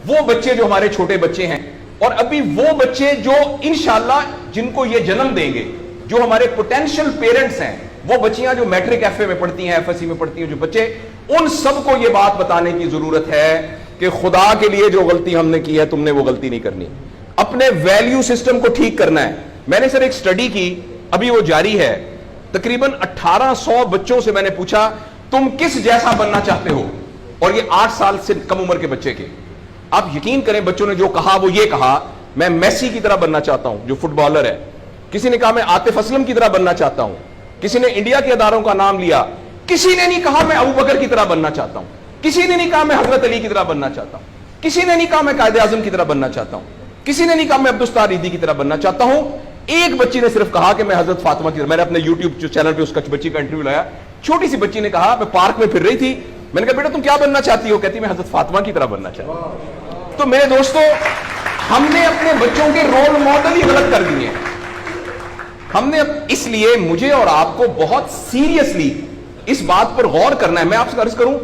وہ بچے جو ہمارے چھوٹے بچے ہیں اور ابھی وہ بچے جو انشاءاللہ جن کو یہ جنم دیں گے, جو ہمارے پوٹینشیل پیرنٹس ہیں, وہ بچیاں جو میٹرک ایف اے میں پڑھتی ہیں, ایف ایس سی میں پڑھتی ہیں, جو بچے, ان سب کو یہ بات بتانے کی ضرورت ہے کہ خدا کے لیے جو غلطی ہم نے کی ہے تم نے وہ غلطی نہیں کرنی. اپنے ویلیو سسٹم کو ٹھیک کرنا ہے. میں نے سر ایک سٹڈی کی, ابھی وہ جاری ہے, تقریباً 1800 بچوں سے میں نے پوچھا تم کس جیسا بننا چاہتے ہو, اور یہ 8 سال سے کم عمر کے بچے کے. آپ یقین کریں بچوں نے جو کہا وہ یہ کہا میں میسی کی طرح بننا چاہتا ہوں جو فٹ بالر ہے, کسی نے کہا میں عاطف اسلم کی طرح بننا چاہتا ہوں, کسی نے انڈیا کے اداروں کا نام لیا, کسی نے نہیں کہا میں ابو بکر کی طرح بننا چاہتا ہوں, کسی نے نہیں کہا میں حضرت علی کی طرح بننا چاہتا ہوں, کسی نے نہیں کہا میں قائد اعظم کی طرح بننا چاہتا ہوں, کسی نے نہیں کہا میں عبدالستار ریدی کی طرح بننا چاہتا ہوں. ایک بچی نے صرف کہا کہ میں حضرت فاطمہ کی طرح. میں نے اپنے یوٹیوب چینل پہ اس بچی کا انٹرویو لایا, چھوٹی سی بچی نے کہا میں پارک میں پھر رہی تھی, میں نے کہا بیٹا تم کیا بننا چاہتی ہو, کہتی میں حضرت فاطمہ کی طرح بننا چاہتی ہوں. تو میرے دوستو, ہم نے اپنے بچوں کے رول ماڈل ہی غلط کر دیے ہیں. ہم نے, اس لیے مجھے اور آپ کو بہت سیریسلی اس بات پر غور کرنا ہے. میں آپ سے عرض کروں,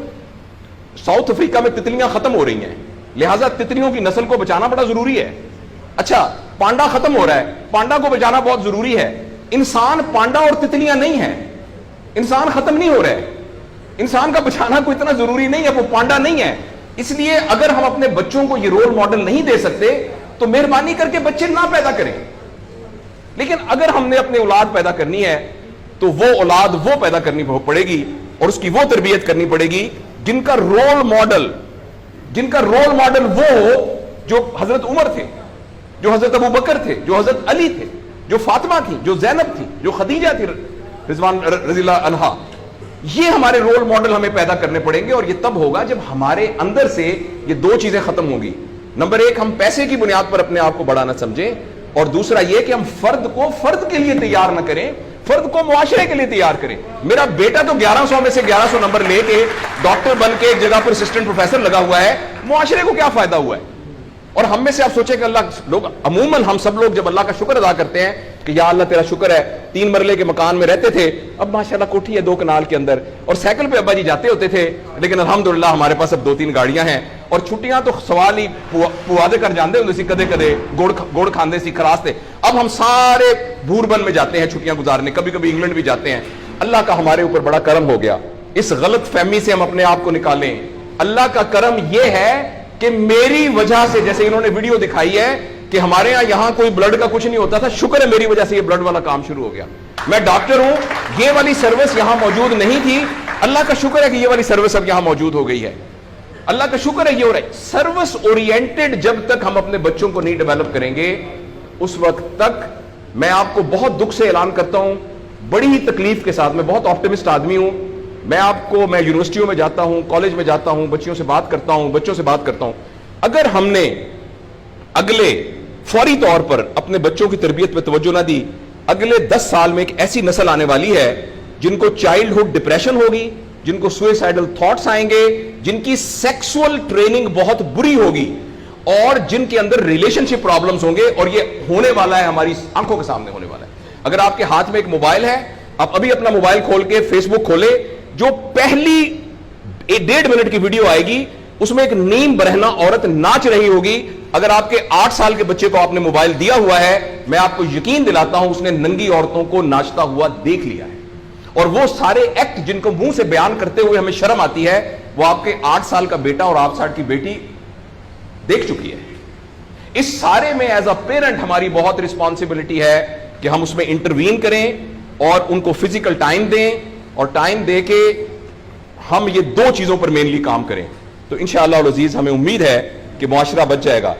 ساؤتھ افریقہ میں تتلیاں ختم ہو رہی ہیں, لہٰذا تتلیوں کی نسل کو بچانا بڑا ضروری ہے. اچھا پانڈا ختم ہو رہا ہے, پانڈا کو بچانا بہت ضروری ہے. انسان پانڈا اور تتلیاں نہیں ہیں, انسان ختم نہیں ہو رہا ہے, انسان کا بچانا کوئی اتنا ضروری نہیں ہے, وہ پانڈا نہیں ہے. اس لیے اگر ہم اپنے بچوں کو یہ رول ماڈل نہیں دے سکتے تو مہربانی کر کے بچے نہ پیدا کریں. لیکن اگر ہم نے اپنی اولاد پیدا کرنی ہے تو وہ اولاد وہ پیدا کرنی پڑے گی اور اس کی وہ تربیت کرنی پڑے گی جن کا رول ماڈل وہ ہو جو حضرت عمر تھے, جو حضرت ابو بکر تھے, جو حضرت علی تھے, جو فاطمہ تھی, جو زینب تھی, جو خدیجہ تھی رضوان رضی اللہ عنہا. یہ ہمارے رول ماڈل ہمیں پیدا کرنے پڑیں گے, اور یہ تب ہوگا جب ہمارے اندر سے یہ دو چیزیں ختم ہوں گی. نمبر 1, ہم پیسے کی بنیاد پر اپنے آپ کو بڑا نہ سمجھیں, اور دوسرا یہ کہ ہم فرد کو فرد کے لیے تیار نہ کریں, فرد کو معاشرے کے لیے تیار کریں. میرا بیٹا تو 1100 میں سے 1100 نمبر لے کے ڈاکٹر بن کے ایک جگہ پر اسسٹنٹ پروفیسر لگا ہوا ہے, معاشرے کو کیا فائدہ ہوا ہے؟ اور ہم میں سے آپ سوچیں کہ اللہ لوگ, عموماً ہم سب لوگ جب اللہ کا شکر ادا کرتے ہیں کہ یا اللہ تیرا شکر ہے, 3 مرلے کے مکان میں رہتے تھے, اب ماشاءاللہ کوٹھی ہے 2 کنال کے اندر, اور سائیکل پہ ابا جی جاتے ہوتے تھے, لیکن الحمدللہ ہمارے پاس اب 2-3 گاڑیاں ہیں, اور چھٹیاں تو سوال ہی پوادے کر جاندے ہوندے سی, کدے کدے گوڑ کھاندے سی, خراستے. اب ہم سارے بھوربن میں جاتے ہیں چھٹیاں گزارنے, کبھی کبھی انگلینڈ بھی جاتے ہیں. اللہ کا ہمارے اوپر بڑا کرم ہو گیا. اس غلط فہمی سے ہم اپنے آپ کو نکالیں. اللہ کا کرم یہ ہے کہ میری وجہ سے, جیسے انہوں نے ویڈیو دکھائی ہے کہ ہمارے یہاں کوئی بلڈ کا کچھ نہیں ہوتا تھا, شکر ہے میری وجہ سے یہ بلڈ والا کام شروع ہو گیا. میں ڈاکٹر ہوں, یہ والی سروس یہاں موجود نہیں تھی, اللہ کا شکر ہے کہ یہ والی سروس اب یہاں موجود ہو گئی ہے. اللہ کا شکر ہے یہ ہو رہا ہے. سروس اورینٹڈ جب تک ہم اپنے بچوں کو نہیں ڈیولپ کریں گے, اس وقت تک میں آپ کو بہت دکھ سے اعلان کرتا ہوں, بڑی ہی تکلیف کے ساتھ, میں بہت آپٹمسٹ آدمی ہوں, میں یونیورسٹیوں میں جاتا ہوں, کالج میں جاتا ہوں, بچوں سے بات کرتا ہوں, اگر ہم نے اگلے فوری طور پر اپنے بچوں کی تربیت پہ توجہ نہ دی, اگلے 10 سال میں ایک ایسی نسل آنے والی ہے جن کو چائلڈہڈ ڈپریشن ہوگی, جن کو سوئسائڈل تھاٹس آئیں گے, جن کی سیکسول ٹریننگ بہت بری ہوگی, اور جن کے اندر ریلیشن شپ پرابلمز ہوں گے, اور یہ ہونے والا ہے, ہماری آنکھوں کے سامنے ہونے والا ہے. اگر آپ کے ہاتھ میں ایک موبائل ہے, آپ ابھی اپنا موبائل کھول کے فیس بک کھولے, جو پہلی 1.5 منٹ کی ویڈیو آئے گی اس میں ایک نیم برہنہ عورت ناچ رہی ہوگی. اگر آپ کے 8 سال کے بچے کو آپ نے موبائل دیا ہوا ہے, میں آپ کو یقین دلاتا ہوں اس نے ننگی عورتوں کو ناچتا ہوا دیکھ لیا ہے, اور وہ سارے ایکٹ جن کو منہ سے بیان کرتے ہوئے ہمیں شرم آتی ہے, وہ آپ کے 8 سال کا بیٹا اور 8 سال کی بیٹی دیکھ چکی ہے. اس سارے میں ایز اے پیرنٹ ہماری بہت رسپانسبلٹی ہے کہ ہم اس میں انٹروین کریں اور ان کو فزیکل ٹائم دیں, اور ٹائم دے کے ہم یہ 2 چیزوں پر مینلی کام کریں. تو انشاءاللہ العزیز ہمیں امید ہے کہ معاشرہ بچ جائے گا.